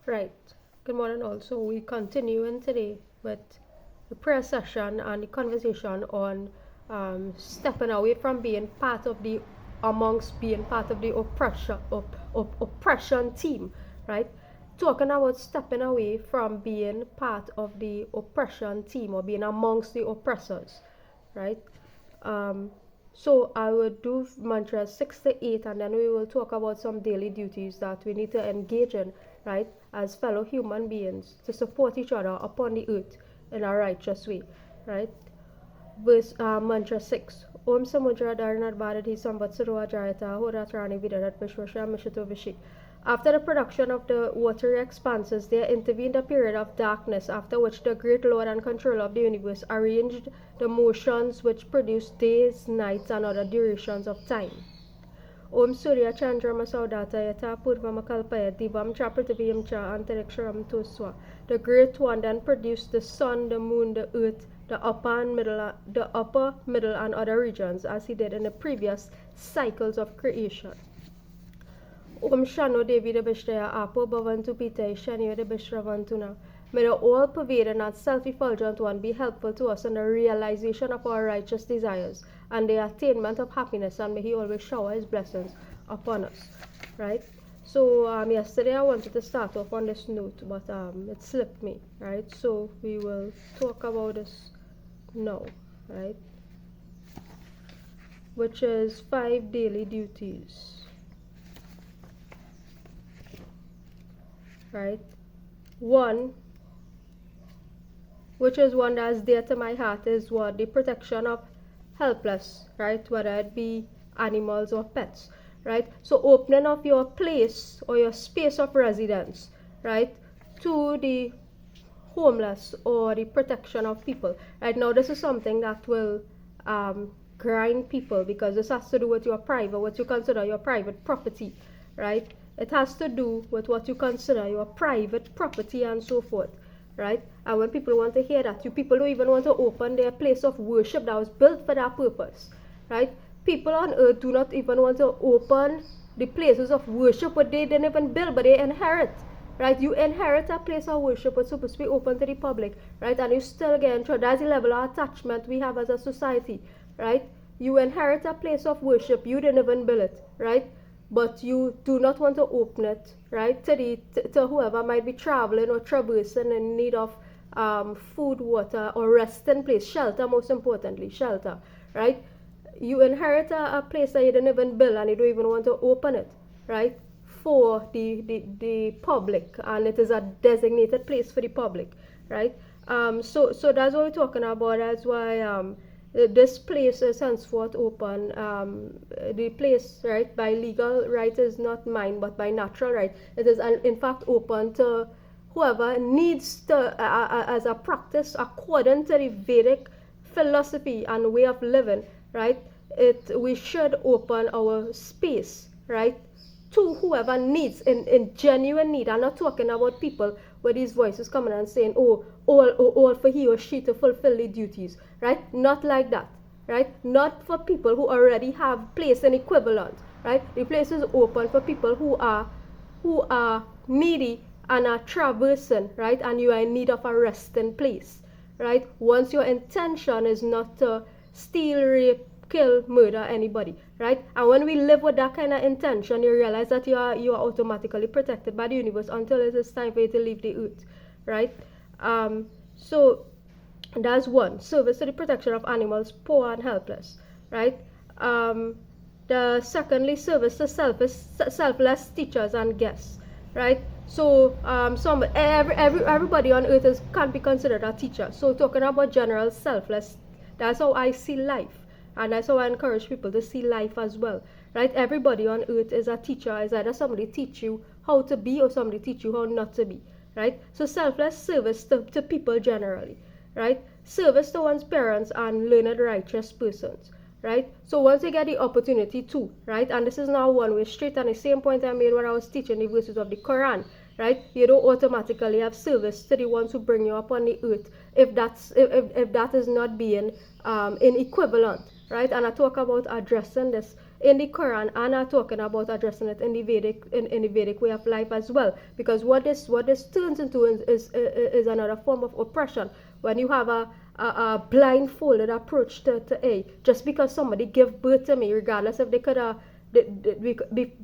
Right. Good morning also. We continuing today with the prayer session and the conversation on stepping away from being part of the amongst being part of the oppression team, right? Talking about stepping away from being part of the oppression team or being amongst the oppressors, right? Um, so I will do mantras 6 to 8, and then we will talk about some daily duties that we need to engage in, right, as fellow human beings to support each other upon the earth in a righteous way, right? Mantra 6. Om Samudra Dharanat Bharati Samvat Sarva Jayata Horatrani Vidarat Vishwasha Mishito Vishi. After the production of the watery expanses, there intervened a period of darkness, after which the great Lord and controller of the universe arranged the motions which produce days, nights, and other durations of time. Om Surya Chandrama Saudata Yata Purvama Kalpaya Divam Cha Prithivim Cha Antariksharam Toswa. The Great One then produced the sun, the moon, the earth, the upper, middle, and other regions, as he did in the previous cycles of creation. Om Shano Devi de Bishtaya Apo Bhavantu Pite Shani de Bishravantuna. May the all-pervading and self-effulgent one be helpful to us in the realization of our righteous desires and the attainment of happiness, and may he always shower his blessings upon us. Right? So yesterday I wanted to start off on this note, but it slipped me. Right? So we will talk about this now. Right? Which is 5 daily duties. Right? One, which is one that's dear to my heart, is what the protection of helpless, right? Whether it be animals or pets, right? So opening of your place or your space of residence, right, to the homeless or the protection of people. Right now, this is something that will grind people, because this has to do with your private, what you consider your private property, right? It has to do with what you consider your private property and so forth, right? And when people want to hear that, people don't even want to open their place of worship that was built for that purpose, right? People on earth do not even want to open the places of worship what they didn't even build, but they inherit, right? You inherit a place of worship that's supposed to be open to the public, right? And you still get in trouble. That's the level of attachment we have as a society, right? You inherit a place of worship, you didn't even build it, right? But you do not want to open it, right, to whoever might be traveling or traversing in need of food, water, or resting place, shelter, most importantly, shelter, right? You inherit a place that you didn't even build, and you don't even want to open it, right, for the public, and it is a designated place for the public, right? So that's what we're talking about. That's why this place is henceforth open. The place, right, by legal right is not mine, but by natural right, it is in fact open to whoever needs to, as a practice according to the Vedic philosophy and way of living, right? We should open our space, right, to whoever needs, in genuine need. I'm not talking about people where these voices coming and saying, oh, all for he or she to fulfill the duties, right? Not like that, right? Not for people who already have place and equivalent, right? The place is open for people who are needy and are traversing, right? And you are in need of a resting place, right? Once your intention is not to steal, rape, kill, murder anybody, right? And when we live with that kind of intention, you realize that you are automatically protected by the universe until it is time for you to leave the earth, right? So that's one. Service to the protection of animals, poor and helpless, right? The secondly, service to selfless teachers and guests, right? So everybody on earth can't be considered a teacher. So talking about general selfless, that's how I see life. And that's how I encourage people to see life as well, right? Everybody on earth is a teacher. Is either somebody teach you how to be or somebody teach you how not to be, right? So selfless service to people generally, right? Service to one's parents and learned righteous persons, right? So once you get the opportunity to, right? And this is now one way straight, and the same point I made when I was teaching the verses of the Quran, right? You don't automatically have service to the ones who bring you up on the earth if that is not being in equivalent, right? And I talk about addressing this in the Quran and are talking about addressing it in the Vedic way of life as well. Because what this turns into is another form of oppression. When you have a blindfolded approach to just because somebody give birth to me, regardless if they could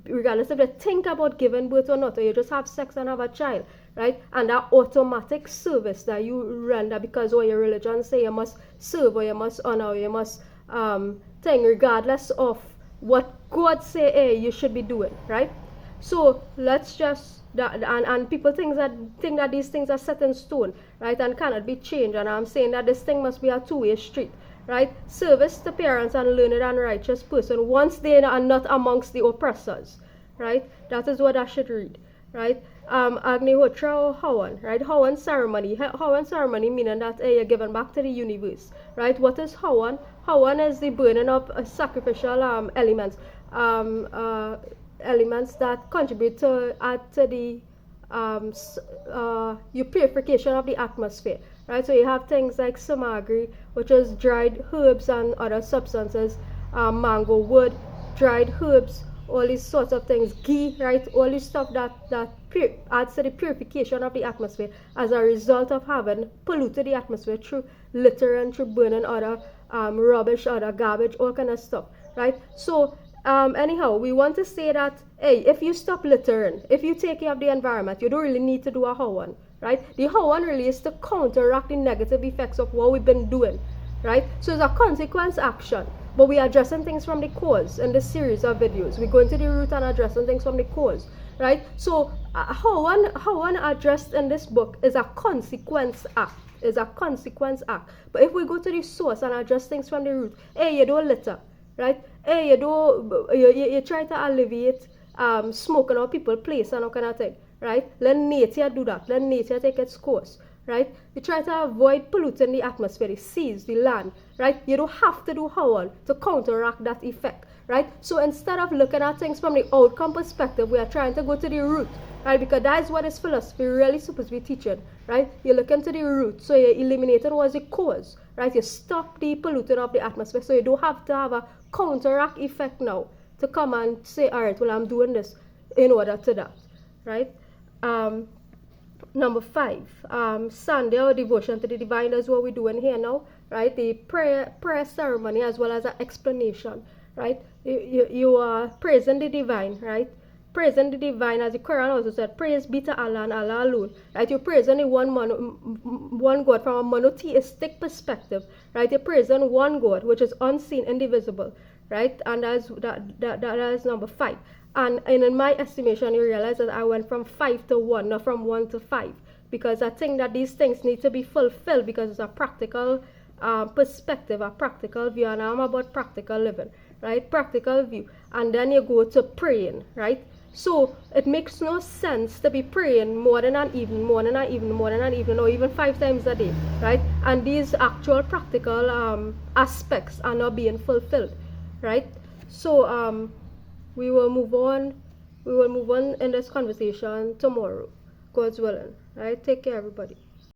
regardless if they think about giving birth or not, or you just have sex and have a child, right? And that automatic service that you render because your religion say you must serve or you must honor or you must thing, regardless of what God say you should be doing, right? So let's just and people think that these things are set in stone, right, and cannot be changed. And I'm saying that this thing must be a two-way street, right? Service to parents and learned and righteous person once they are not amongst the oppressors, right? That is what I should read, right? Agnihotra or Hawan, right? Hawan ceremony meaning that you're given back to the universe, right? What is Hawan? Hawan is the burning of sacrificial elements that contribute to the purification of the atmosphere, right? So you have things like samagri, which is dried herbs and other substances, mango wood, dried herbs, all these sorts of things, ghee, right? All this stuff that adds to the purification of the atmosphere as a result of having polluted the atmosphere through littering, through burning other rubbish, other garbage, all kind of stuff, right? So anyhow, we want to say that, hey, if you stop littering, if you take care of the environment, you don't really need to do a Hawan, right? The Hawan really is to counteract the negative effects of what we've been doing, right? So it's a consequence action, but we are addressing things from the cause in this series of videos. We're going to the root and addressing things from the cause, right? So Hawan addressed in this book is a consequence act. But if we go to the source and address things from the root, hey, you don't litter, right? Hey, you try to alleviate smoking on people's place and all kind of thing, right? Let nature do that. Let nature take its course, right? You try to avoid polluting the atmosphere, the seas, the land, right? You don't have to do Hawan to counteract that effect, right? So instead of looking at things from the outcome perspective, we are trying to go to the root, right? Because that is what this philosophy really supposed to be teaching, right? You look into the root, so you eliminated what was the cause, right? You stop the polluting of the atmosphere, so you don't have to have a counteract effect now to come and say, all right, well, I'm doing this in order to that, right? Number 5, Sunday or devotion to the divine is what we're doing here now, right? The prayer ceremony as well as an explanation, right? You are praising the divine, right? Praising the divine, as the Quran also said, praise be to Allah and Allah alone, right? You're praising the one God from a monotheistic perspective, right? You're praising one God, which is unseen, indivisible, right? And that is number 5. And in my estimation, you realize that I went from 5 to 1, not from 1 to 5, because I think that these things need to be fulfilled because it's a practical perspective, a practical view, and I'm about practical living, right? Practical view. And then you go to praying, right? So it makes no sense to be praying more than an evening, or even 5 times a day, right? And these actual practical aspects are not being fulfilled, right? So we will move on in this conversation tomorrow, God's willing, right? Take care, everybody.